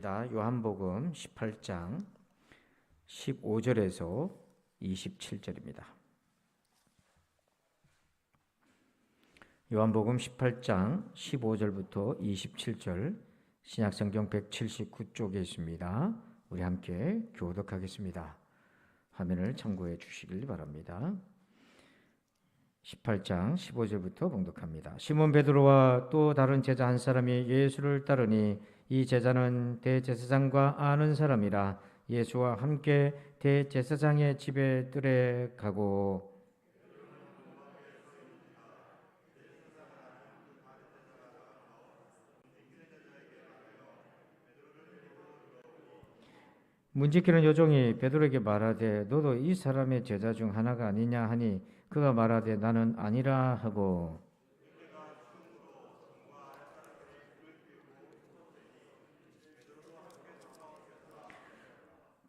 요한복음 18장 15절에서 27절입니다. 요한복음 18장 15절부터 27절 신약성경 179쪽에 있습니다. 우리 함께 교독하겠습니다. 화면을 참고해 주시길 바랍니다. 18장 15절부터 봉독합니다. 시몬 베드로와 또 다른 제자 한 사람이 예수를 따르니 이 제자는 대제사장과 아는 사람이라 예수와 함께 대제사장의 집에 들에 가고 문지기는 요종이 베드로에게 말하되 너도 이 사람의 제자 중 하나가 아니냐 하니 그가 말하되 나는 아니라 하고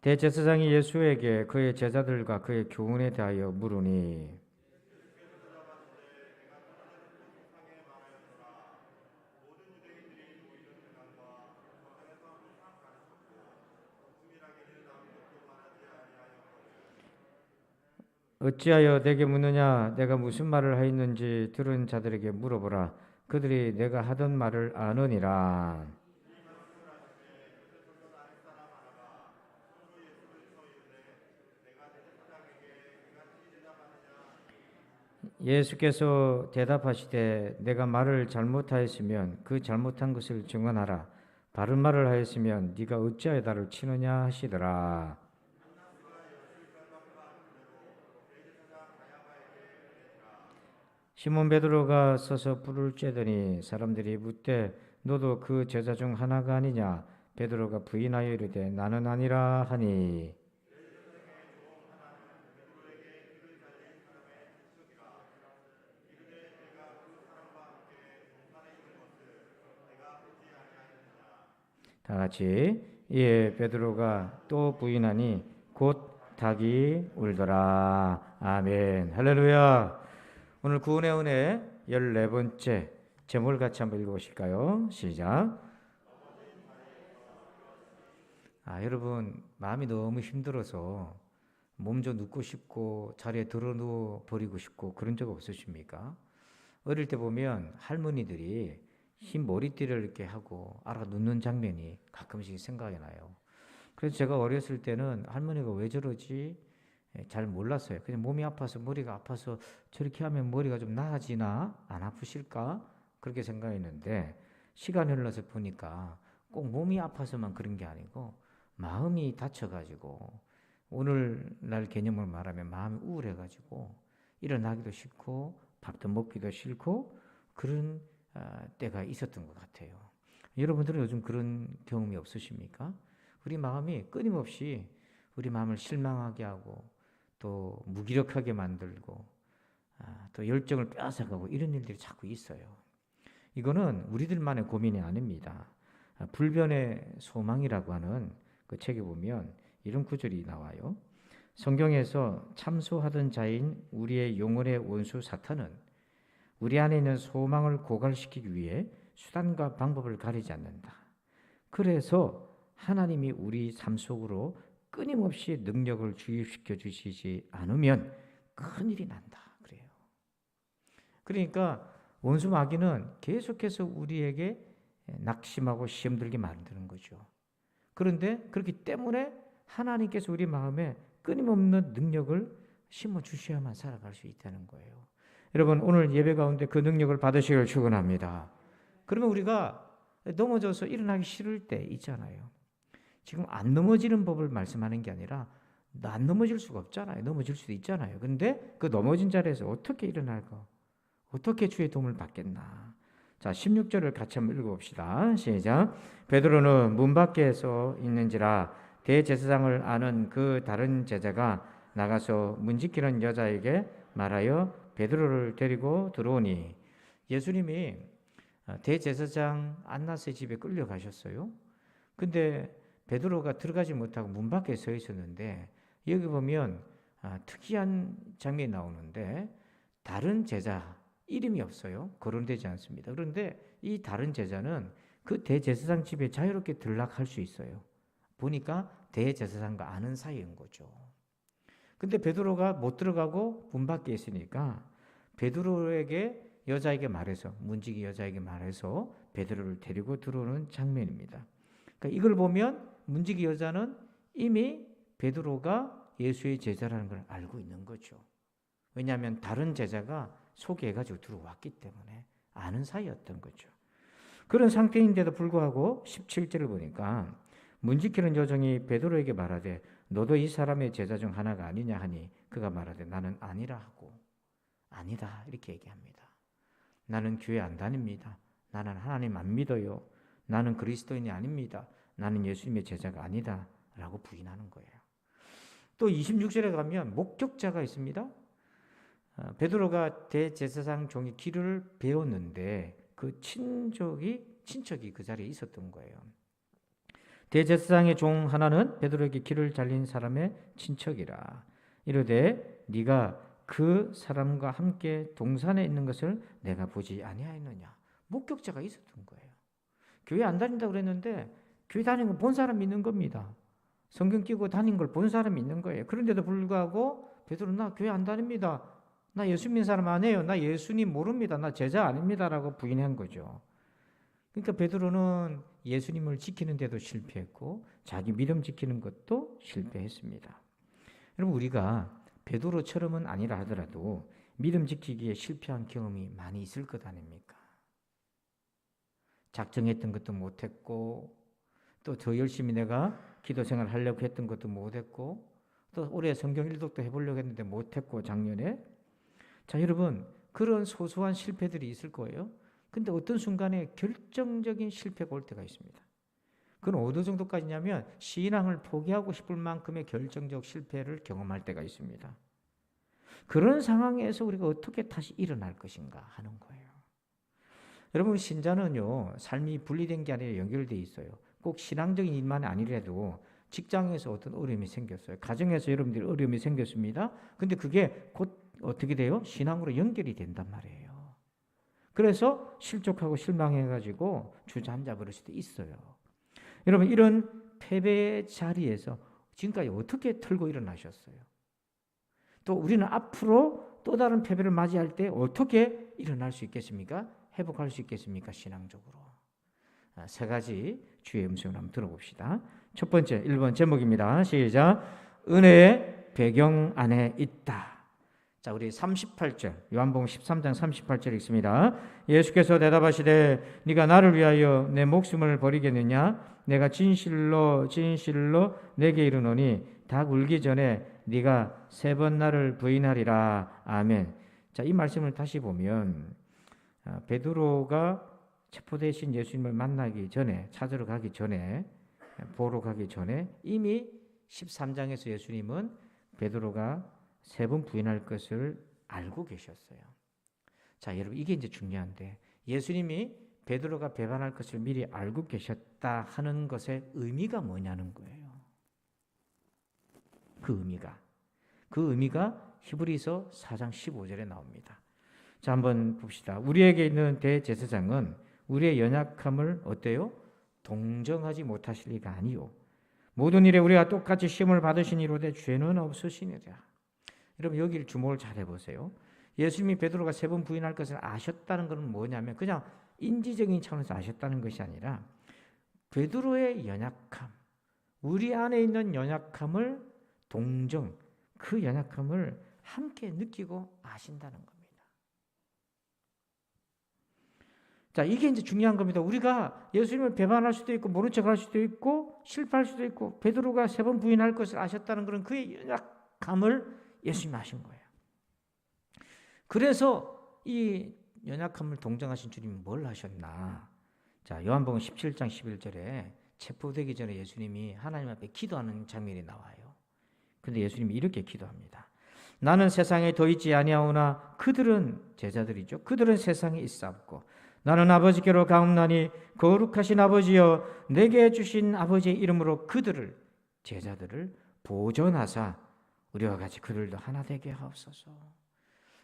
대제사장이 예수에게 그의 제자들과 그의 교훈에 대하여 물으니 어찌하여 내게 묻느냐 내가 무슨 말을 하였는지 들은 자들에게 물어보라 그들이 내가 하던 말을 아느니라. 예수께서 대답하시되 내가 말을 잘못하였으면 그 잘못한 것을 증언하라 바른 말을 하였으면 네가 어찌하여 나를 치느냐 하시더라. 시몬 베드로가 서서 불을 쬐더니 사람들이 묻되 너도 그 제자 중 하나가 아니냐 베드로가 부인하여 이르되 나는 아니라 하니 다 같이 이에 베드로가 또 부인하니 곧 닭이 울더라. 아멘. 할렐루야. 오늘 구원의 은혜 14번째 제목을 같이 한번 읽어보실까요? 시작. 여러분 마음이 너무 힘들어서 몸 좀 눕고 싶고 자리에 들어 누워 버리고 싶고 그런 적 없으십니까? 어릴 때 보면 할머니들이 흰 머리띠를 이렇게 하고 알아 눕는 장면이 가끔씩 생각이 나요. 그래서 제가 어렸을 때는 할머니가 왜 저러지 잘 몰랐어요. 그냥 몸이 아파서 머리가 아파서 저렇게 하면 머리가 좀 나아지나 안 아프실까 그렇게 생각했는데 시간이 흘러서 보니까 꼭 몸이 아파서만 그런 게 아니고 마음이 다쳐가지고 오늘날 개념을 말하면 마음이 우울해가지고 일어나기도 싫고 밥도 먹기도 싫고 그런 때가 있었던 것 같아요. 여러분들은 요즘 그런 경험이 없으십니까? 우리 마음이 끊임없이 우리 마음을 실망하게 하고 또 무기력하게 만들고 또 열정을 빼앗아가고 이런 일들이 자꾸 있어요. 이거는 우리들만의 고민이 아닙니다. 불변의 소망이라고 하는 그 책에 보면 이런 구절이 나와요. 성경에서 참소하던 자인 우리의 영혼의 원수 사탄은 우리 안에 있는 소망을 고갈시키기 위해 수단과 방법을 가리지 않는다. 그래서 하나님이 우리 삶 속으로 끊임없이 능력을 주입시켜 주시지 않으면 큰일이 난다. 그래요. 그러니까 원수 마귀는 계속해서 우리에게 낙심하고 시험 들게 만드는 거죠. 그런데 그렇기 때문에 하나님께서 우리 마음에 끊임없는 능력을 심어 주셔야만 살아갈 수 있다는 거예요. 여러분 오늘 예배 가운데 그 능력을 받으시길 축원합니다. 그러면 우리가 넘어져서 일어나기 싫을 때 있잖아요. 지금 안 넘어지는 법을 말씀하는 게 아니라 안 넘어질 수가 없잖아요. 넘어질 수도 있잖아요. 근데 그 넘어진 자리에서 어떻게 일어날까? 어떻게 주의 도움을 받겠나? 자, 16절을 같이 한번 읽어봅시다. 시작. 베드로는 문 밖에서 있는지라 대제사장을 아는 그 다른 제자가 나가서 문 지키는 여자에게 말하여 베드로를 데리고 들어오니 예수님이 대제사장 안나스의 집에 끌려가셨어요. 근데 베드로가 들어가지 못하고 문 밖에 서 있었는데 여기 보면 특이한 장면이 나오는데 다른 제자 이름이 없어요. 거론되지 않습니다. 그런데 이 다른 제자는 그 대제사장 집에 자유롭게 들락할 수 있어요. 보니까 대제사장과 아는 사이인 거죠. 근데 베드로가 못 들어가고 문 밖에 있으니까 베드로에게 여자에게 말해서, 문지기 여자에게 말해서 베드로를 데리고 들어오는 장면입니다. 그러니까 이걸 보면 문지기 여자는 이미 베드로가 예수의 제자라는 걸 알고 있는 거죠. 왜냐하면 다른 제자가 소개해가지고 들어왔기 때문에 아는 사이였던 거죠. 그런 상태인데도 불구하고 17절을 보니까 문지키는 여종이 베드로에게 말하되 너도 이 사람의 제자 중 하나가 아니냐 하니 그가 말하되 나는 아니라 하고 아니다 이렇게 얘기합니다. 나는 교회 안 다닙니다. 나는 하나님 안 믿어요. 나는 그리스도인이 아닙니다. 나는 예수님의 제자가 아니다 라고 부인하는 거예요. 또 26절에 가면 목격자가 있습니다. 베드로가 대제사장 종이 길을 배웠는데 그 친척이 그 자리에 있었던 거예요. 대제사장의 종 하나는 베드로에게 길을 잘린 사람의 친척이라 이르되 네가 그 사람과 함께 동산에 있는 것을 내가 보지 아니하였느냐. 목격자가 있었던 거예요. 교회 안 다닌다고 그랬는데 교회 다니는 거 본 사람이 있는 겁니다. 성경 끼고 다닌 걸 본 사람이 있는 거예요. 그런데도 불구하고 베드로 나 교회 안 다닙니다. 나 예수 믿는 사람 아니에요. 나 예수님 모릅니다. 나 제자 아닙니다라고 부인한 거죠. 그러니까 베드로는 예수님을 지키는데도 실패했고 자기 믿음 지키는 것도 실패했습니다. 여러분 우리가 베드로처럼은 아니라 하더라도 믿음 지키기에 실패한 경험이 많이 있을 것 아닙니까? 작정했던 것도 못했고 또 더 열심히 내가 기도 생활 하려고 했던 것도 못했고 또 올해 성경 일독도 해보려고 했는데 못했고 작년에 자 여러분 그런 소소한 실패들이 있을 거예요. 근데 어떤 순간에 결정적인 실패가 올 때가 있습니다. 그건 어느 정도까지냐면 신앙을 포기하고 싶을 만큼의 결정적 실패를 경험할 때가 있습니다. 그런 상황에서 우리가 어떻게 다시 일어날 것인가 하는 거예요. 여러분 신자는요 삶이 분리된 게 아니라 연결되어 있어요. 꼭 신앙적인 일만 아니라도 직장에서 어떤 어려움이 생겼어요. 가정에서 여러분들이 어려움이 생겼습니다. 근데 그게 곧 어떻게 돼요? 신앙으로 연결이 된단 말이에요. 그래서 실족하고 실망해가지고 주저앉아 버릴 수도 있어요. 여러분 이런 패배의 자리에서 지금까지 어떻게 털고 일어나셨어요? 또 우리는 앞으로 또 다른 패배를 맞이할 때 어떻게 일어날 수 있겠습니까? 회복할 수 있겠습니까? 신앙적으로. 세 가지 주의 음성을 한번 들어봅시다. 첫 번째 1번 제목입니다. 시작. 은혜의 배경 안에 있다. 자, 우리 38절 요한복음 13장 38절 읽습니다. 예수께서 대답하시되 네가 나를 위하여 내 목숨을 버리겠느냐? 내가 진실로 내게 이르노니 닭 울기 전에 네가 3번 나를 부인하리라. 아멘. 자, 이 말씀을 다시 보면 베드로가 체포되신 예수님을 만나기 전에 찾으러 가기 전에 보러 가기 전에 이미 13장에서 예수님은 베드로가 3번 부인할 것을 알고 계셨어요. 자, 여러분 이게 이제 중요한데 예수님이 베드로가 배반할 것을 미리 알고 계셨다 하는 것의 의미가 뭐냐는 거예요. 그 의미가 히브리서 4장 15절에 나옵니다. 자, 한번 봅시다. 우리에게 있는 대제사장은 우리의 연약함을 어때요? 동정하지 못하실 리가 아니요. 모든 일에 우리가 똑같이 시험을 받으시니로되 죄는 없으시니라. 여러분 여기를 주목을 잘 해보세요. 예수님이 베드로가 3번 부인할 것을 아셨다는 것은 뭐냐면 그냥 인지적인 차원에서 아셨다는 것이 아니라 베드로의 연약함, 우리 안에 있는 연약함을 동정, 그 연약함을 함께 느끼고 아신다는 겁니다. 자, 이게 이제 중요한 겁니다. 우리가 예수님을 배반할 수도 있고 모른 척할 수도 있고 실패할 수도 있고 베드로가 3번 부인할 것을 아셨다는 것은 그의 연약함을 예수님이 아신 거예요. 그래서 이 연약함을 동정하신 주님이 뭘 하셨나? 자, 요한복음 17장 11절에 체포되기 전에 예수님이 하나님 앞에 기도하는 장면이 나와요. 근데 예수님이 이렇게 기도합니다. 나는 세상에 더 있지 아니하오나 그들은 제자들이죠. 그들은 세상에 있사옵고 나는 아버지께로 가옵나니 거룩하신 아버지여 내게 주신 아버지의 이름으로 그들을 제자들을 보존하사 우리와 같이 그들도 하나 되게 하옵소서.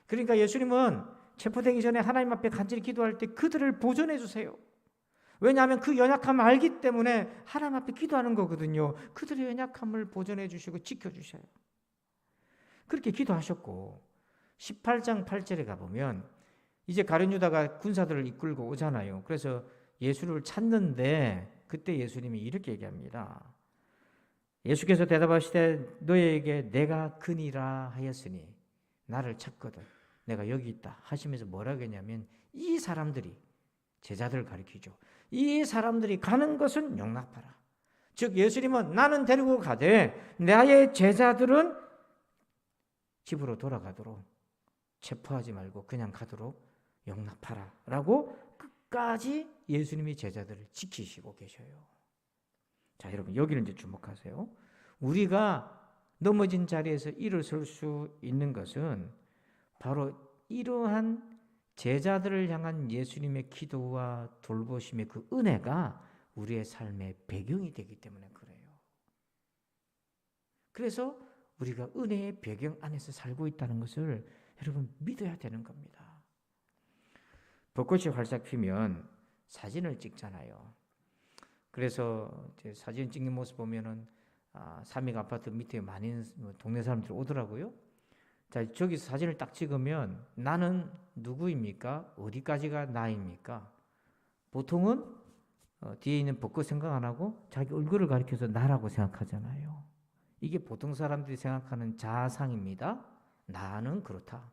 그러니까 예수님은 체포되기 전에 하나님 앞에 간절히 기도할 때 그들을 보존해 주세요. 왜냐하면 그 연약함을 알기 때문에 하나님 앞에 기도하는 거거든요. 그들의 연약함을 보존해 주시고 지켜주셔요. 그렇게 기도하셨고 18장 8절에 가보면 이제 가룟 유다가 군사들을 이끌고 오잖아요. 그래서 예수를 찾는데 그때 예수님이 이렇게 얘기합니다. 예수께서 대답하시되 너희에게 내가 그니라 하였으니 나를 찾거든 내가 여기 있다 하시면서 뭐라고 했냐면 이 사람들이 제자들을 가리키죠. 이 사람들이 가는 것은 용납하라. 즉 예수님은 나는 데리고 가되 나의 제자들은 집으로 돌아가도록 체포하지 말고 그냥 가도록 용납하라 라고 끝까지 예수님이 제자들을 지키시고 계셔요. 자, 여러분 여기를 이제 주목하세요. 우리가 넘어진 자리에서 일어설 수 있는 것은 바로 이러한 제자들을 향한 예수님의 기도와 돌보심의 그 은혜가 우리의 삶의 배경이 되기 때문에 그래요. 그래서 우리가 은혜의 배경 안에서 살고 있다는 것을 여러분 믿어야 되는 겁니다. 벚꽃이 활짝 피면 사진을 찍잖아요. 그래서 이제 사진 찍는 모습 보면은 삼익 아파트 밑에 많은 동네 사람들이 오더라고요. 자, 저기서 사진을 딱 찍으면 나는 누구입니까? 어디까지가 나입니까? 보통은 뒤에 있는 벚꽃 생각 안 하고 자기 얼굴을 가리켜서 나라고 생각하잖아요. 이게 보통 사람들이 생각하는 자아상입니다. 나는 그렇다.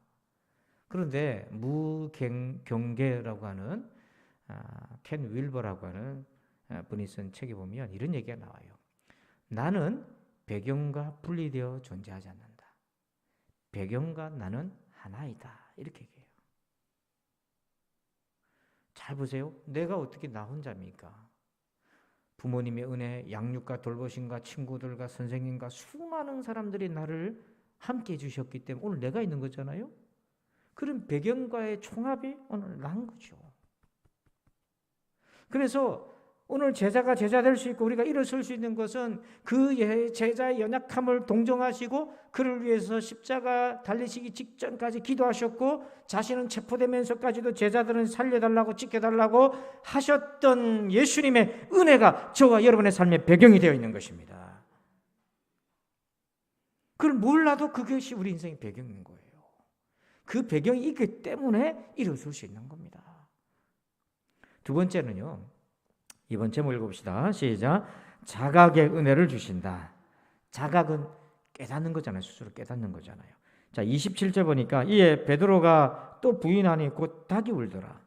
그런데 무경계라고 하는 켄 윌버라고 하는 분이 쓴 책에 보면 이런 얘기가 나와요. 나는 배경과 분리되어 존재하지 않는다. 배경과 나는 하나이다. 이렇게 얘기해요. 잘 보세요. 내가 어떻게 나 혼자입니까? 부모님의 은혜, 양육과 돌보심과 친구들과 선생님과 수많은 사람들이 나를 함께 해주셨기 때문에 오늘 내가 있는 거잖아요. 그런 배경과의 총합이 오늘 난 거죠. 그래서 오늘 제자가 제자 될 수 있고 우리가 일어설 수 있는 것은 그 제자의 연약함을 동정하시고 그를 위해서 십자가 달리시기 직전까지 기도하셨고 자신은 체포되면서까지도 제자들은 살려달라고 지켜달라고 하셨던 예수님의 은혜가 저와 여러분의 삶의 배경이 되어 있는 것입니다. 그걸 몰라도 그것이 우리 인생의 배경인 거예요. 그 배경이 있기 때문에 일어설 수 있는 겁니다. 두 번째는요. 이번 제목 읽어봅시다. 시작. 자각의 은혜를 주신다. 자각은 깨닫는 거잖아요. 스스로 깨닫는 거잖아요. 자, 27절 보니까 이에 베드로가 또 부인하니 곧 닭이 울더라.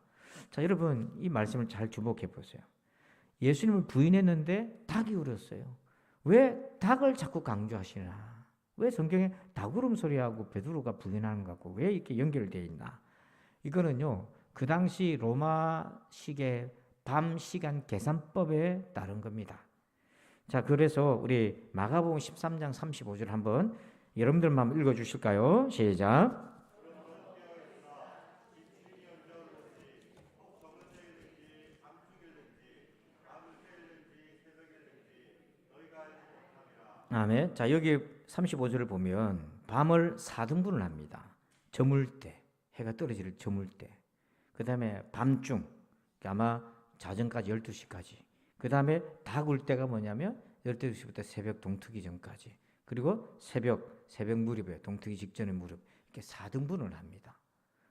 자, 여러분 이 말씀을 잘 주목해 보세요. 예수님을 부인했는데 닭이 울었어요. 왜 닭을 자꾸 강조하시나? 왜 성경에 닭 울음소리하고 베드로가 부인하는 것 같고 왜 이렇게 연결되어 있나? 이거는요. 그 당시 로마식의 밤 시간 계산법에 따른 겁니다. 자, 그래서 우리 마가복음 13장 35절 한번 여러분들만 한번 읽어 주실까요? 시작. 아멘. 자, 여기 35절을 보면 밤을 4등분을 합니다. 저물 때, 해가 떨어질 저물 때. 그 다음에 밤중, 아마 자정까지 12시까지. 그 다음에 닭 울 때가 뭐냐면 12시부터 새벽 동트기 전까지. 그리고 새벽 무렵에 동트기 직전의 무렵. 이렇게 4등분을 합니다.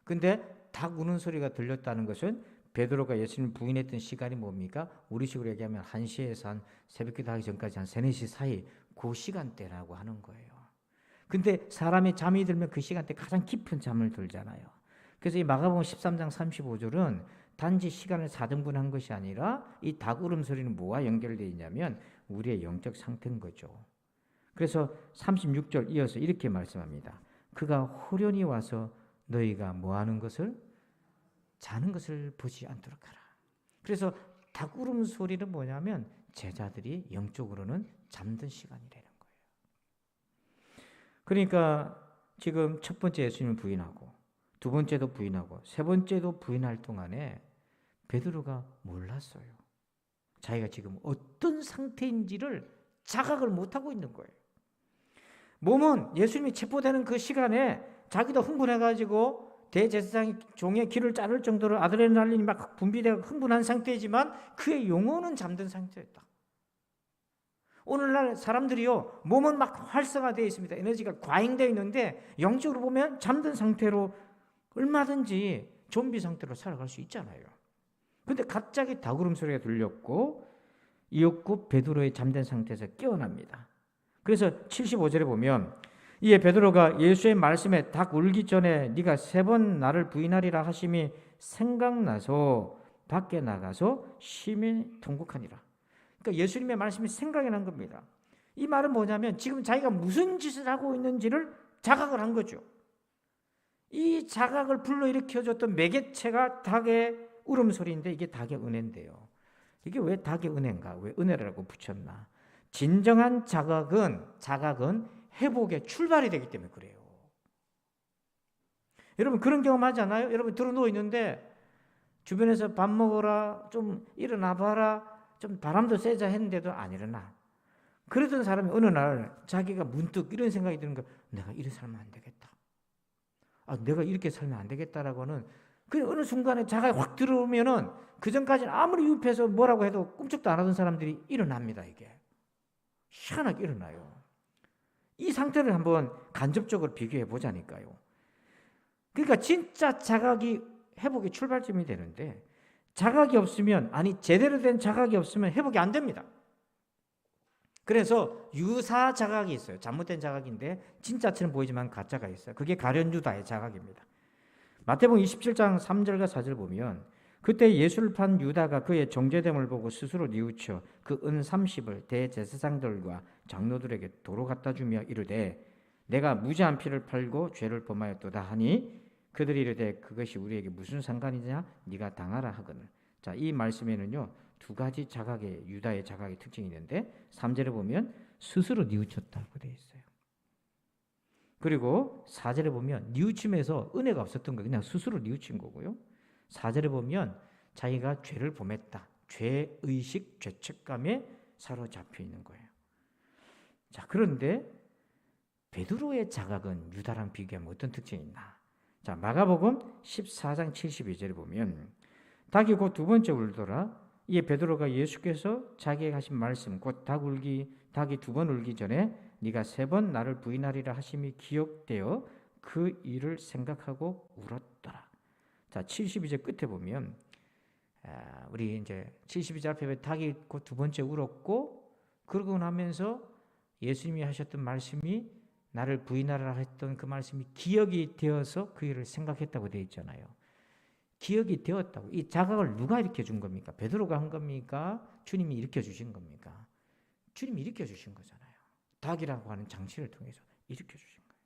근데 닭 우는 소리가 들렸다는 것은 베드로가 예수님 부인했던 시간이 뭡니까? 우리식으로 얘기하면 1시에서 한 새벽기도 하기 전까지 한 3, 4시 사이 그 시간대라고 하는 거예요. 근데 사람이 잠이 들면 그 시간대 가장 깊은 잠을 들잖아요. 그래서 이 마가복음 13장 35절은 단지 시간을 4등분한 것이 아니라 이 닭 울음소리는 뭐와 연결되어 있냐면 우리의 영적 상태인 거죠. 그래서 36절 이어서 이렇게 말씀합니다. 그가 호련히 와서 너희가 뭐하는 것을? 자는 것을 보지 않도록 하라. 그래서 닭 울음소리는 뭐냐면 제자들이 영적으로는 잠든 시간이라는 거예요. 그러니까 지금 첫 번째 예수님을 부인하고 두 번째도 부인하고 세 번째도 부인할 동안에 베드로가 몰랐어요. 자기가 지금 어떤 상태인지를 자각을 못하고 있는 거예요. 몸은 예수님이 체포되는 그 시간에 자기도 흥분해가지고 대제사장이 종의 귀를 자를 정도로 아드레날린이 막 분비되고 흥분한 상태이지만 그의 영혼은 잠든 상태였다. 오늘날 사람들이요, 몸은 막 활성화되어 있습니다. 에너지가 과잉되어 있는데 영적으로 보면 잠든 상태로 얼마든지 좀비 상태로 살아갈 수 있잖아요. 근데 갑자기 닭울음 소리가 들렸고 이윽고 베드로의 잠든 상태에서 깨어납니다. 그래서 75절에 보면 이에 베드로가 예수의 말씀에 닭 울기 전에 네가 3번 나를 부인하리라 하심이 생각나서 밖에 나가서 심히 통곡하니라. 그러니까 예수님의 말씀이 생각이 난 겁니다. 이 말은 뭐냐면 지금 자기가 무슨 짓을 하고 있는지를 자각을 한 거죠. 이 자각을 불러일으켜줬던 매개체가 닭의 울음소리인데 이게 닭의 은혜인데요. 이게 왜 닭의 은혜인가? 왜 은혜라고 붙였나? 진정한 자각은 회복의 출발이 되기 때문에 그래요. 여러분 그런 경험 하지 않아요? 여러분 들어 누워 있는데 주변에서 밥 먹어라, 좀 일어나 봐라, 좀 바람도 쐬자 했는데도 안 일어나. 그러던 사람이 어느 날 자기가 문득 이런 생각이 드는 거야. 내가 이렇게 살면 안 되겠다. 내가 이렇게 살면 안 되겠다라고는 그 어느 순간에 자각이 확 들어오면은 그 전까지는 아무리 유입해서 뭐라고 해도 꿈쩍도 안 하던 사람들이 일어납니다. 이게 희한하게 일어나요. 이 상태를 한번 간접적으로 비교해 보자니까요. 그러니까 진짜 자각이 회복의 출발점이 되는데 자각이 없으면, 제대로 된 자각이 없으면 회복이 안 됩니다. 그래서 유사 자각이 있어요. 잘못된 자각인데 진짜처럼 보이지만 가짜가 있어요. 그게 가룟유다의 자각입니다. 마태복음 27장 3절과 4절 보면 그때 예수를 판 유다가 그의 정죄됨을 보고 스스로 뉘우쳐 그 은 30을 대제사장들과 장로들에게 도로 갖다 주며 이르되 내가 무죄한 피를 팔고 죄를 범하였도다 하니 그들이 이르되 그것이 우리에게 무슨 상관이냐 네가 당하라 하거늘. 자, 이 말씀에는요 2가지 자각의 유다의 자각의 특징이 있는데 3절에 보면 스스로 뉘우쳤다고 되어 있어요. 그리고 4절에 보면 뉘우침에서 은혜가 없었던 거 그냥 스스로 뉘우친 거고요. 4절에 보면 자기가 죄를 범했다. 죄의식, 죄책감에 사로잡혀 있는 거예요. 자, 그런데 베드로의 자각은 유다랑 비교하면 어떤 특징이 있나? 자, 마가복음 14장 72절에 보면 닭이 곧 2번째 울더라. 이에 베드로가 예수께서 자기에게 하신 말씀 곧 닭이 2번 울기 전에 네가 3번 나를 부인하리라 하심이 기억되어 그 일을 생각하고 울었더라. 자, 72절 끝에 보면 우리 이제 72절 앞에 닭이 곧 2번째 울었고 그러고 나면서 예수님이 하셨던 말씀이 나를 부인하라 했던 그 말씀이 기억이 되어서 그 일을 생각했다고 되어 있잖아요. 기억이 되었다고. 이 자각을 누가 일으켜 준 겁니까? 베드로가 한 겁니까? 주님이 일으켜 주신 겁니까? 주님이 일으켜 주신 거잖아요. 닭이라고 하는 장치를 통해서 일으켜 주신 거예요.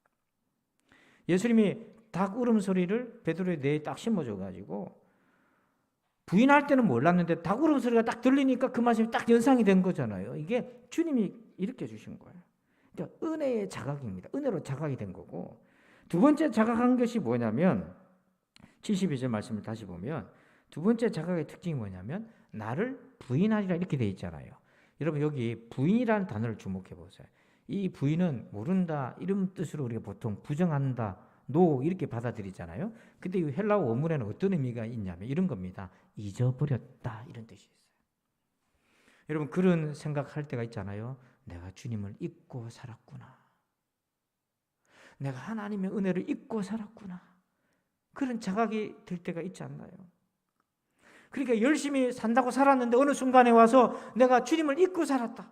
예수님이 닭 울음소리를 베드로의 뇌에 딱 심어줘가지고 부인할 때는 몰랐는데 닭 울음소리가 딱 들리니까 그 말씀이 딱 연상이 된 거잖아요. 이게 주님이 일으켜 주신 거예요. 그러니까 은혜의 자각입니다. 은혜로 자각이 된 거고 2번째 자각한 것이 뭐냐면 72절 말씀을 다시 보면 2번째 자각의 특징이 뭐냐면 나를 부인하리라 이렇게 돼 있잖아요. 여러분 여기 부인이라는 단어를 주목해 보세요. 이 부인은 모른다 이런 뜻으로 우리가 보통 부정한다, 노 이렇게 받아들이잖아요. 근데 이 헬라어 원문에는 어떤 의미가 있냐면 이런 겁니다. 잊어버렸다 이런 뜻이 있어요. 여러분 그런 생각할 때가 있잖아요. 내가 주님을 잊고 살았구나. 내가 하나님의 은혜를 잊고 살았구나. 그런 자각이 들 때가 있지 않나요? 그러니까 열심히 산다고 살았는데 어느 순간에 와서 내가 주님을 잊고 살았다.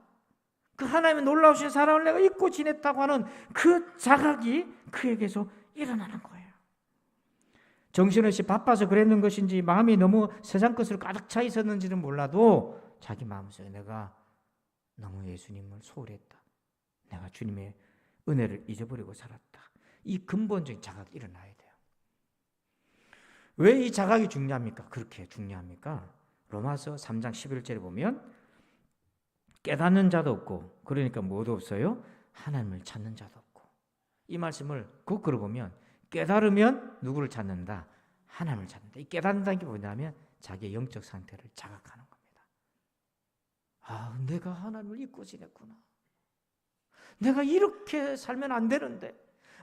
그 하나님의 놀라우신 사랑을 내가 잊고 지냈다고 하는 그 자각이 그에게서 일어나는 거예요. 정신없이 바빠서 그랬는 것인지 마음이 너무 세상 것으로 가득 차 있었는지는 몰라도 자기 마음속에 내가 너무 예수님을 소홀히 했다. 내가 주님의 은혜를 잊어버리고 살았다. 이 근본적인 자각이 일어나야 돼요. 왜 이 자각이 중요합니까? 그렇게 중요합니까? 로마서 3장 11절에 보면 깨닫는 자도 없고 그러니까 뭐도 없어요? 하나님을 찾는 자도 없고 이 말씀을 거꾸로 보면 깨달으면 누구를 찾는다? 하나님을 찾는다. 이 깨닫는다는 게 뭐냐면 자기의 영적 상태를 자각하는 겁니다. 아, 내가 하나님을 잊고 지냈구나. 내가 이렇게 살면 안 되는데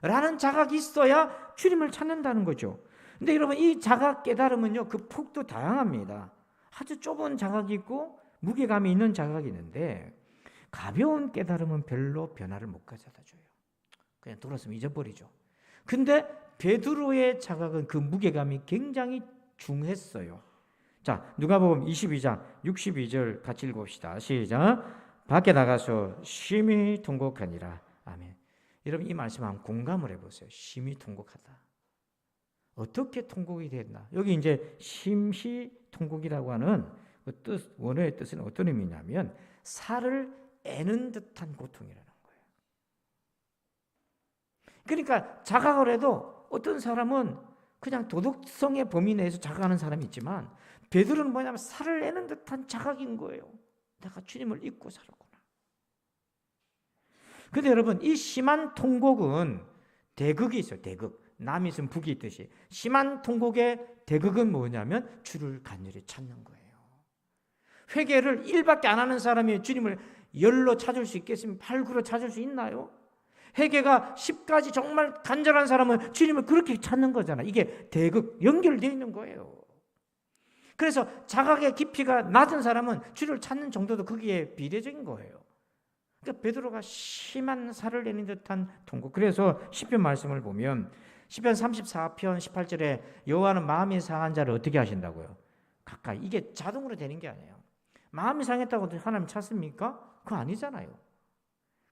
라는 자각이 있어야 주님을 찾는다는 거죠. 근데 여러분 이 자각 깨달음은요, 그 폭도 다양합니다. 아주 좁은 자각이 있고 무게감이 있는 자각이 있는데 가벼운 깨달음은 별로 변화를 못 가져다 줘요. 그냥 들었으면 잊어버리죠. 근데 베드로의 자각은 그 무게감이 굉장히 중했어요. 자, 누가복음 22장 62절 같이 읽어봅시다. 시작. 밖에 나가서 심히 통곡하니라. 아멘. 여러분 이 말씀 한번 공감을 해보세요. 심히 통곡하다. 어떻게 통곡이 됐나? 여기 이제 심히 통곡이라고 하는 그 뜻, 원어의 뜻은 어떤 의미냐면 살을 애는 듯한 고통이라는 거예요. 그러니까 자각을 해도 어떤 사람은 그냥 도덕성의 범위 내에서 자각하는 사람이 있지만 베드로는 뭐냐면 살을 애는 듯한 자각인 거예요. 내가 주님을 잊고 살았구나. 근데 여러분 이 심한 통곡은 대극이 있어요. 대극. 남이 있으면 북이 있듯이 심한 통곡의 대극은 뭐냐면 주를 간절히 찾는 거예요. 회개를 1밖에 안 하는 사람이 주님을 10로 찾을 수 있겠으면 8, 9로 찾을 수 있나요? 회개가 10까지 정말 간절한 사람은 주님을 그렇게 찾는 거잖아요. 이게 대극 연결되어 있는 거예요. 그래서 자각의 깊이가 낮은 사람은 주를 찾는 정도도 거기에 비례적인 거예요. 그러니까 베드로가 심한 살을 내는 듯한 통곡. 그래서 시편 말씀을 보면 시편 34편 18절에 여호와는 마음이 상한 자를 어떻게 하신다고요? 가까이. 이게 자동으로 되는 게 아니에요. 마음이 상했다고 하나님 찾습니까? 그거 아니잖아요.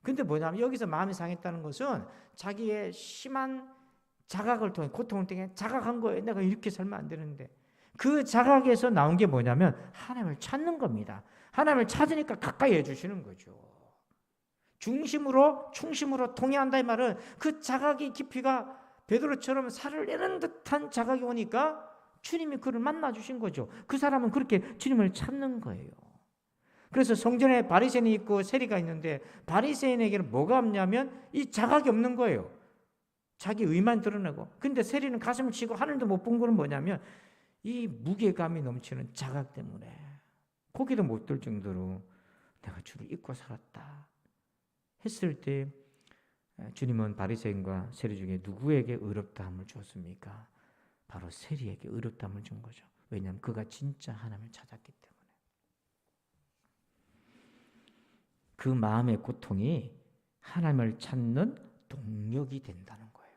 근데 뭐냐면 여기서 마음이 상했다는 것은 자기의 심한 자각을 통해 고통을 통해 자각한 거예요. 내가 이렇게 살면 안 되는데. 그 자각에서 나온 게 뭐냐면 하나님을 찾는 겁니다. 하나님을 찾으니까 가까이 해주시는 거죠. 중심으로 충심으로 통해한다 이 말은 그 자각의 깊이가 베드로처럼 살을 내는 듯한 자각이 오니까 주님이 그를 만나주신 거죠. 그 사람은 그렇게 주님을 찾는 거예요. 그래서 성전에 바리새인이 있고 세리가 있는데 바리새인에게는 뭐가 없냐면 이 자각이 없는 거예요. 자기 의만 드러내고. 근데 세리는 가슴을 치고 하늘도 못 본 거는 뭐냐면 이 무게감이 넘치는 자각 때문에 고개도 못 들 정도로 내가 주를 잊고 살았다 했을 때 주님은 바리새인과 세리 중에 누구에게 의롭다함을 주었습니까? 바로 세리에게 의롭다함을 준 거죠. 왜냐하면 그가 진짜 하나님을 찾았기 때문에. 그 마음의 고통이 하나님을 찾는 동력이 된다는 거예요.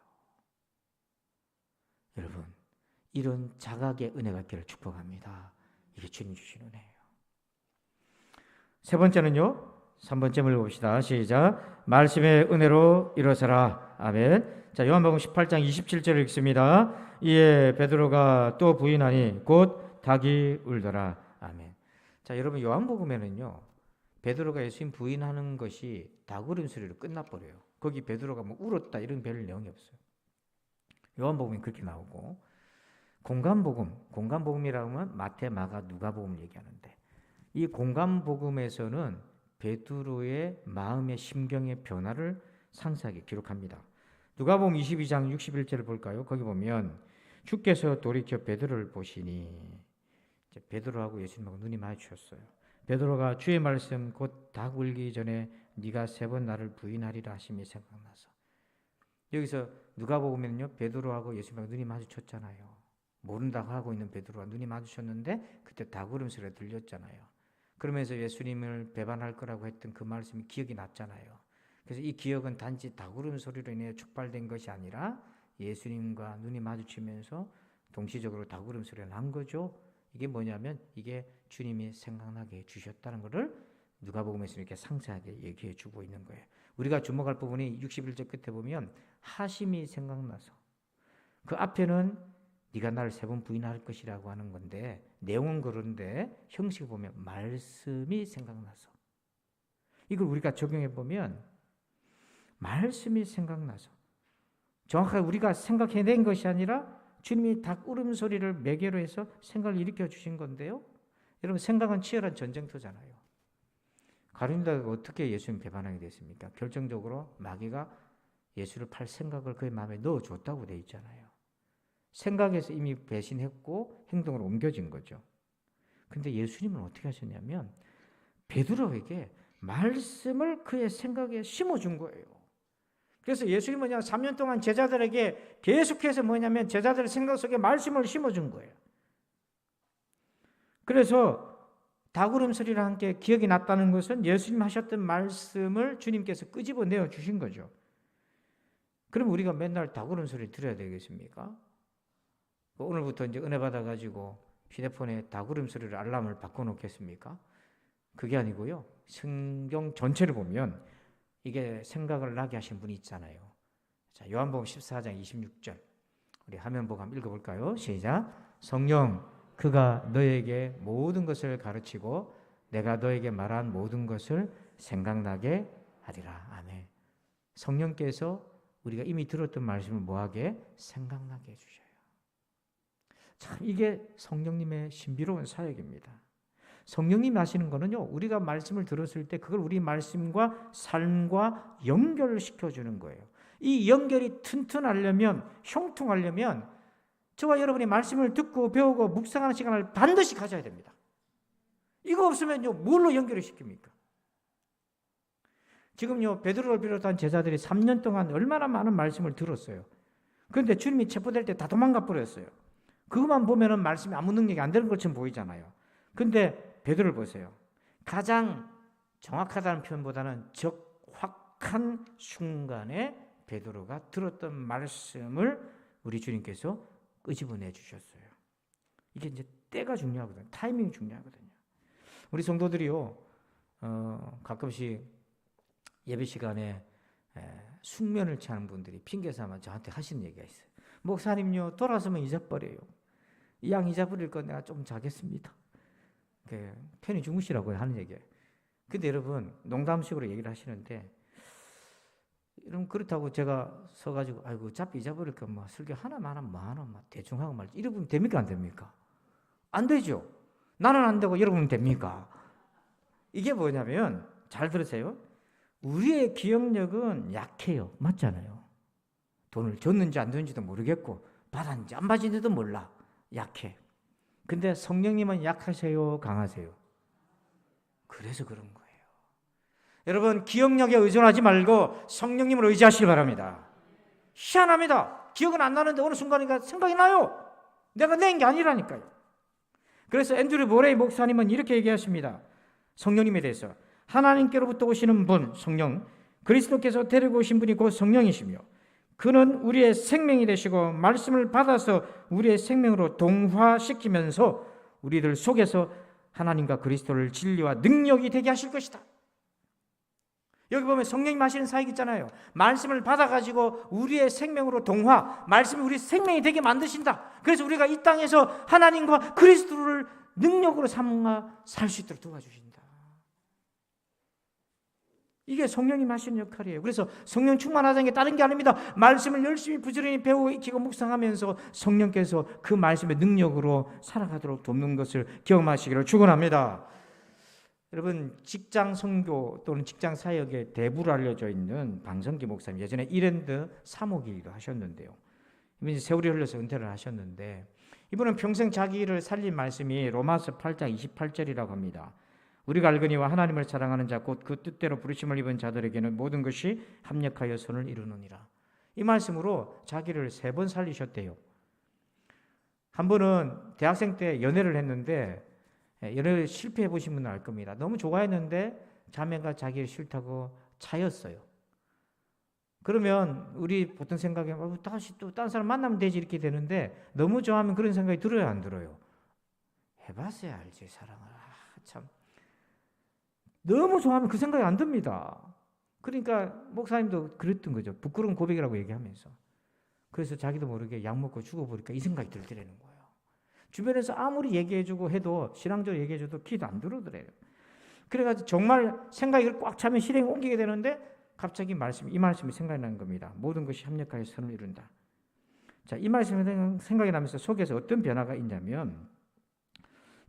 여러분, 이런 자각의 은혜가 있기를 축복합니다. 이게 주님 주신 은혜예요. 세 번째는요. 3번째 봅시다. 시작. 말씀의 은혜로 일어서라. 아멘. 자, 요한복음 18장 27절을 읽습니다. 이에 베드로가 또 부인하니 곧 닭이 울더라. 아멘. 자, 여러분 요한복음에는요. 베드로가 예수님 부인하는 것이 닭 울음소리로 끝나버려요. 거기 베드로가 뭐 울었다 이런 별 내용이 없어요. 요한복음이 그렇게 나오고 공간복음이라고 하면 마태, 마가, 누가복음을 얘기하는데 이 공간복음에서는 베드로의 마음의 심경의 변화를 상세하게 기록합니다. 누가복음 22장 61절을 볼까요? 거기 보면 주께서 돌이켜 베드로를 보시니 이제 베드로하고 예수님하고 눈이 마주쳤어요. 베드로가 주의 말씀 곧 닭 울기 전에 네가 3번 나를 부인하리라 하심이 생각나서 여기서 누가복음에는요 베드로하고 예수님하고 눈이 마주쳤잖아요. 모른다고 하고 있는 베드로와 눈이 마주쳤는데 그때 닭 울음소리가 들렸잖아요. 그러면서 예수님을 배반할 거라고 했던 그 말씀이 기억이 났잖아요. 그래서 이 기억은 단지 닭 울음소리로 인해 촉발된 것이 아니라 예수님과 눈이 마주치면서 동시적으로 닭 울음소리가 난 거죠. 이게 뭐냐면 이게 주님이 생각나게 해주셨다는 것을 누가복음에서 이렇게 상세하게 얘기해 주고 있는 거예요. 우리가 주목할 부분이 61절 끝에 보면 하심이 생각나서 그 앞에는 네가 나를 3번 부인할 것이라고 하는 건데 내용은 그런데 형식을 보면 말씀이 생각나서 이걸 우리가 적용해 보면 말씀이 생각나서 정확하게 우리가 생각해낸 것이 아니라 주님이 닭 울음소리를 매개로 해서 생각을 일으켜 주신 건데요. 여러분 생각은 치열한 전쟁터잖아요. 가룟유다가 어떻게 예수님 배반하게 됐습니까? 결정적으로 마귀가 예수를 팔 생각을 그의 마음에 넣어줬다고 돼 있잖아요. 생각에서 이미 배신했고 행동으로 옮겨진 거죠. 근데 예수님은 어떻게 하셨냐면 베드로에게 말씀을 그의 생각에 심어준 거예요. 그래서 예수님은 3년 동안 제자들에게 계속해서 뭐냐면 제자들의 생각 속에 말씀을 심어준 거예요. 그래서 닭울음소리랑 함께 기억이 났다는 것은 예수님 하셨던 말씀을 주님께서 끄집어내어 주신 거죠. 그럼 우리가 맨날 닭울음소리 들어야 되겠습니까? 오늘부터 이제 은혜 받아가지고 휴대폰에 닭울음소리를 알람을 바꿔놓겠습니까? 그게 아니고요. 성경 전체를 보면 이게 생각을 나게 하신 분이 있잖아요. 자, 요한복음 14장 26절. 우리 화면 보고 한번 읽어볼까요? 시작. 성령, 그가 너에게 모든 것을 가르치고 내가 너에게 말한 모든 것을 생각나게 하리라. 아멘. 성령께서 우리가 이미 들었던 말씀을 뭐하게? 생각나게 해주셔요. 참 이게 성령님의 신비로운 사역입니다. 성령님이 하시는 거는요, 우리가 말씀을 들었을 때 그걸 우리 말씀과 삶과 연결을 시켜주는 거예요. 이 연결이 튼튼하려면, 형통하려면 저와 여러분이 말씀을 듣고 배우고 묵상하는 시간을 반드시 가져야 됩니다. 이거 없으면요, 뭘로 연결을 시킵니까? 지금요, 베드로를 비롯한 제자들이 3년 동안 얼마나 많은 말씀을 들었어요. 그런데 주님이 체포될 때 다 도망가 버렸어요. 그것만 보면은 말씀이 아무 능력이 안 되는 것처럼 보이잖아요. 근데 베드로를 보세요. 가장 정확하다는 표현보다는 적확한 순간에 베드로가 들었던 말씀을 우리 주님께서 끄집어내 주셨어요. 이게 이제 때가 중요하거든요. 타이밍이 중요하거든요. 우리 성도들이요, 가끔씩 예배 시간에 숙면을 취하는 분들이 핑계 삼아 저한테 하시는 얘기가 있어요. 목사님요, 돌아서면 잊어버려요. 이 양 잊어버릴 건 내가 좀 자겠습니다. 편히 주무시라고 하는 얘기예요. 근데 여러분, 농담식으로 얘기를 하시는데, 여러분, 그렇다고 제가 서가지고, 아이고, 어차피 잊어버릴까, 뭐, 설교 하나만 하면 뭐하나, 뭐, 대충 하고 말지. 이러면 됩니까, 안 됩니까? 안 되죠. 나는 안 되고 여러분은 됩니까? 이게 뭐냐면, 잘 들으세요. 우리의 기억력은 약해요. 맞잖아요. 돈을 줬는지 안 줬는지도 모르겠고, 받았는지 안 받았는지도 몰라. 약해. 근데 성령님은 약하세요, 강하세요? 그래서 그런 거예요. 여러분, 기억력에 의존하지 말고 성령님을 의지하시기 바랍니다. 희한합니다. 기억은 안 나는데 어느 순간인가 생각이 나요. 내가 낸 게 아니라니까요. 그래서 앤드류 모레이 목사님은 이렇게 얘기하십니다. 성령님에 대해서. 하나님께로부터 오시는 분, 성령, 그리스도께서 데리고 오신 분이 곧 성령이시며 그는 우리의 생명이 되시고 말씀을 받아서 우리의 생명으로 동화시키면서 우리들 속에서 하나님과 그리스도를 진리와 능력이 되게 하실 것이다. 여기 보면 성령님 하시는 사역 있잖아요. 말씀을 받아가지고 우리의 생명으로 동화, 말씀이 우리 생명이 되게 만드신다. 그래서 우리가 이 땅에서 하나님과 그리스도를 능력으로 삼아 살 수 있도록 도와주신다. 이게 성령님 하시는 역할이에요. 그래서 성령 충만하다는 게 다른 게 아닙니다. 말씀을 열심히 부지런히 배우고 익히고 묵상하면서 성령께서 그 말씀의 능력으로 살아가도록 돕는 것을 경험하시기를 축원합니다. 여러분, 직장 선교 또는 직장 사역의 대부로 알려져 있는 방성기 목사님, 예전에 이랜드 사모기도 하셨는데요. 이분이 세월이 흘러서 은퇴를 하셨는데 이분은 평생 자기 일을 살린 말씀이 로마서 8장 28절이라고 합니다. 우리가 알거니와 하나님을 사랑하는 자 곧 그 뜻대로 부르심을 입은 자들에게는 모든 것이 합력하여 선을 이루느니라. 이 말씀으로 자기를 3번 살리셨대요. 한 번은 대학생 때 연애를 했는데 연애를 실패해 보신 분은 알 겁니다. 너무 좋아했는데 자매가 자기를 싫다고 차였어요. 그러면 우리 보통 생각에 다시 또 다른 사람 만나면 되지 이렇게 되는데 너무 좋아하면 그런 생각이 들어요, 안 들어요? 해봤어야 알지 사랑을. 참. 너무 좋아하면 그 생각이 안 듭니다. 그러니까 목사님도 그랬던 거죠. 부끄러운 고백이라고 얘기하면서. 그래서 자기도 모르게 약 먹고 죽어버리니까 이 생각이 들더라는 거예요. 주변에서 아무리 얘기해주고 해도 신앙적으로 얘기해줘도 귀도 안 들어오더래요. 그래가지고 정말 생각이 꽉 차면 실행에 옮기게 되는데 갑자기 이 말씀이 생각이 나는 겁니다. 모든 것이 합력하여 선을 이룬다. 자, 이 말씀이 생각이 나면서 속에서 어떤 변화가 있냐면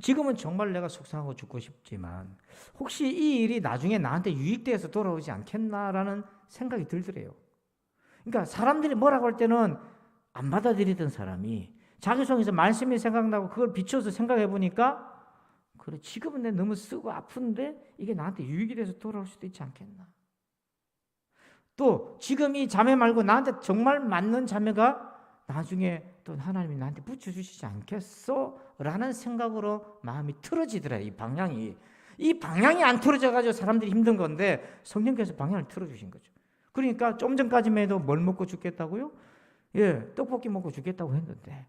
지금은 정말 내가 속상하고 죽고 싶지만 혹시 이 일이 나중에 나한테 유익돼서 돌아오지 않겠나라는 생각이 들더래요. 그러니까 사람들이 뭐라고 할 때는 안 받아들이던 사람이 자기 속에서 말씀이 생각나고 그걸 비춰서 생각해 보니까 그래, 지금은 내가 너무 쓰고 아픈데 이게 나한테 유익이 돼서 돌아올 수도 있지 않겠나. 또 지금 이 자매 말고 나한테 정말 맞는 자매가 나중에 또 하나님이 나한테 붙여주시지 않겠어? 라는 생각으로 마음이 틀어지더라. 이 방향이 안 틀어져가지고 사람들이 힘든 건데 성령께서 방향을 틀어주신 거죠. 그러니까 좀 전까지만 해도 뭘 먹고 죽겠다고요? 예, 떡볶이 먹고 죽겠다고 했는데,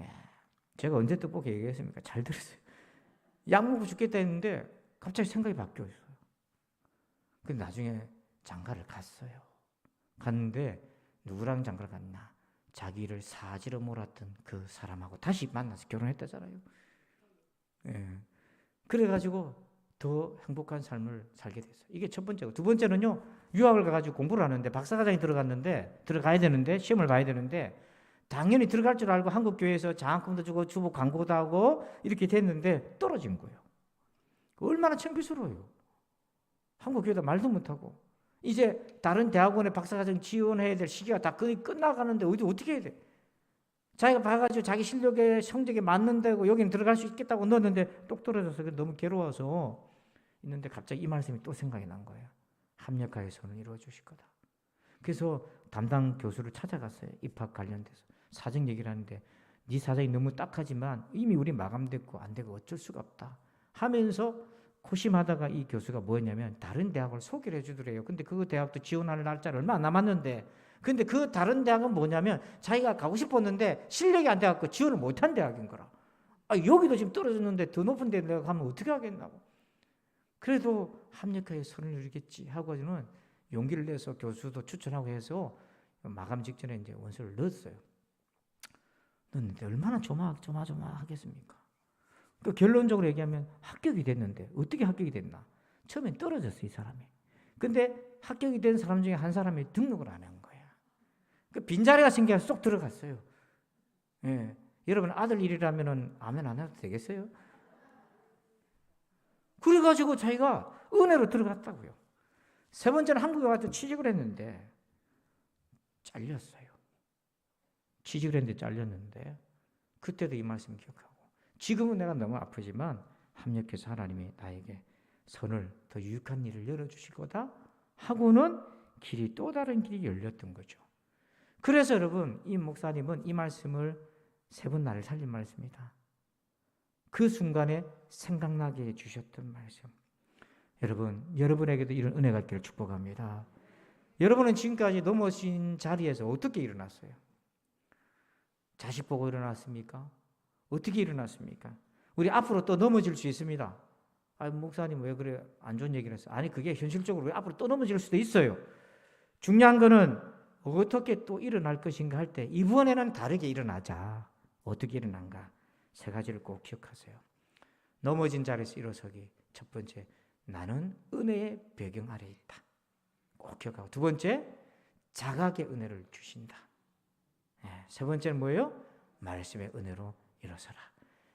예, 제가 언제 떡볶이 얘기했습니까? 잘 들으세요. 약 먹고 죽겠다 했는데 갑자기 생각이 바뀌었어요. 근데 나중에 장가를 갔어요. 갔는데 누구랑 장가를 갔나? 자기를 사지로 몰았던 그 사람하고 다시 만나서 결혼했다잖아요. 예. 그래가지고 더 행복한 삶을 살게 됐어요. 이게 첫 번째고, 두 번째는요, 유학을 가가지고 공부를 하는데 박사과정에 들어가야 되는데 시험을 봐야 되는데 당연히 들어갈 줄 알고 한국 교회에서 장학금도 주고 주부 광고도 하고 이렇게 됐는데 떨어진 거예요. 얼마나 창피스러워요. 한국 교회도 말도 못하고 이제 다른 대학원에 박사과정 지원해야 될 시기가 다 거의 끝나가는데 어떻게 해야 돼? 자기가 봐가지고 자기 실력에 성적에 맞는 데고 여기는 들어갈 수 있겠다고 넣었는데 똑 떨어져서 너무 괴로워서 있는데 갑자기 이 말씀이 또 생각이 난 거예요. 합력하여서는 이루어 주실 거다. 그래서 담당 교수를 찾아갔어요. 입학 관련돼서 사정 얘기를 하는데 네 사정이 너무 딱하지만 이미 우리 마감됐고 안 되고 어쩔 수가 없다 하면서 고심하다가 이 교수가 뭐였냐면 다른 대학을 소개를 해주더래요. 근데 그 대학도 지원할 날짜를 얼마 안 남았는데, 근데 그 다른 대학은 뭐냐면 자기가 가고 싶었는데 실력이 안 돼갖고 지원을 못한 대학인 거라. 여기도 지금 떨어졌는데 더 높은 데 내가 가면 어떻게 하겠나고. 그래도 합력하여 선을 이루겠지 하고는 용기를 내서 교수도 추천하고 해서 마감 직전에 이제 원서를 넣었어요. 넣었는데 얼마나 조마조마하겠습니까? 그 결론적으로 얘기하면 합격이 됐는데 어떻게 합격이 됐나? 처음엔 떨어졌어, 이 사람이. 근데 합격이 된 사람 중에 한 사람이 등록을 안 한 거야. 그 빈자리가 생겨서 쏙 들어갔어요. 예. 여러분 아들 일이라면 아멘 안 해도 되겠어요? 그래가지고 자기가 은혜로 들어갔다고요. 세 번째는 한국에 와서 취직을 했는데 잘렸어요. 취직을 했는데 잘렸는데 그때도 이 말씀 기억하고, 지금은 내가 너무 아프지만 합력해서 하나님이 나에게 선을 더 유익한 일을 열어주실 거다 하고는 길이 또 다른 길이 열렸던 거죠. 그래서 여러분 이 목사님은 이 말씀을 세 번 나를 살린 말씀입니다. 그 순간에 생각나게 해주셨던 말씀. 여러분, 여러분에게도 이런 은혜가 있기를 축복합니다. 여러분은 지금까지 넘어진 자리에서 어떻게 일어났어요? 자식 보고 일어났습니까? 어떻게 일어났습니까? 우리 앞으로 또 넘어질 수 있습니다. 목사님 왜 그래 안 좋은 얘기를 했어? 아니 그게 현실적으로 왜 앞으로 또 넘어질 수도 있어요. 중요한 거는 어떻게 또 일어날 것인가 할 때 이번에는 다르게 일어나자. 어떻게 일어난가? 세 가지를 꼭 기억하세요. 넘어진 자리에서 일어서기. 첫 번째, 나는 은혜의 배경 아래 있다. 꼭 기억하고, 두 번째, 자각의 은혜를 주신다. 세 번째는 뭐예요? 말씀의 은혜로 일어서라.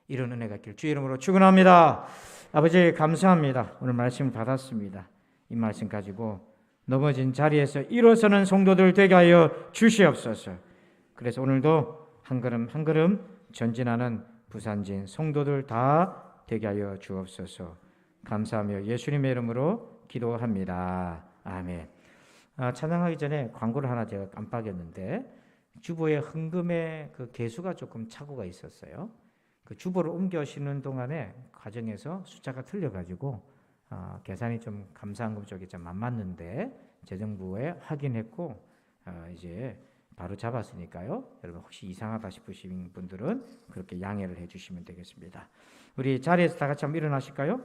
이런 은혜가 있길 주의 이름으로 축원합니다. 아버지 감사합니다. 오늘 말씀 받았습니다. 이 말씀 가지고 넘어진 자리에서 일어서는 성도들 되게 하여 주시옵소서. 그래서 오늘도 한 걸음 한 걸음 전진하는 부산진 성도들 다 되게 하여 주옵소서. 감사하며 예수님의 이름으로 기도합니다. 아멘. 찬양하기 전에 광고를 하나 제가 깜빡했는데, 주보에 헌금의 그 개수가 조금 착오가 있었어요. 그 주보를 옮겨시는 동안에 과정에서 숫자가 틀려가지고 계산이 좀 감사헌금 쪽에 좀 안 맞는데 재정부에 확인했고 이제 바로 잡았으니까요. 여러분 혹시 이상하다 싶으신 분들은 그렇게 양해를 해주시면 되겠습니다. 우리 자리에서 다 같이 한번 일어나실까요?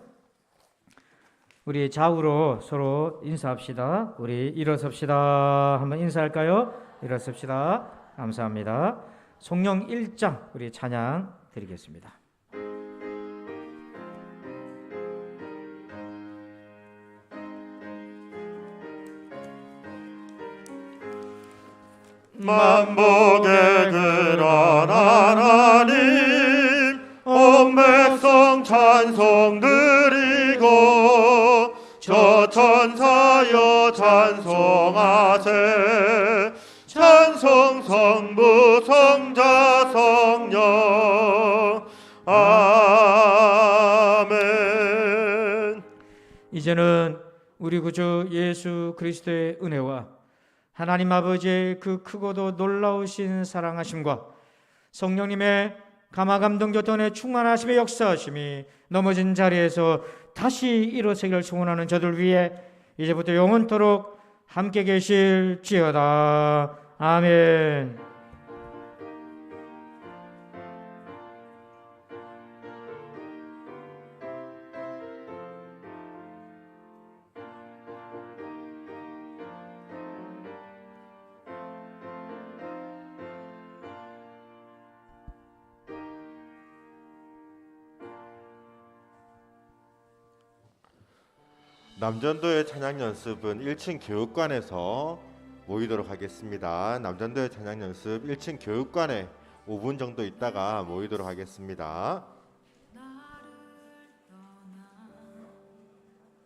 우리 좌우로 서로 인사합시다. 우리 일어섭시다. 한번 인사할까요? 일어섭시다. 감사합니다. 성령 1장 우리 찬양 드리겠습니다. 만복의 그런 하나님, 온 백성 찬송 드리고 저 천사여 찬송하세. 찬송 성부 성자 성령. 아멘. 이제는 우리 구주 예수 그리스도의 은혜와 하나님 아버지의 그 크고도 놀라우신 사랑하심과 성령님의 감화감동 교통의 충만하심의 역사하심이 넘어진 자리에서 다시 일어서기를 소원하는 저들 위해 이제부터 영원토록 함께 계실지어다. 아멘. 남전도의 찬양 연습은 1층 교육관에서 모이도록 하겠습니다. 남전도의 찬양 연습 1층 교육관에 5분 정도 있다가 모이도록 하겠습니다.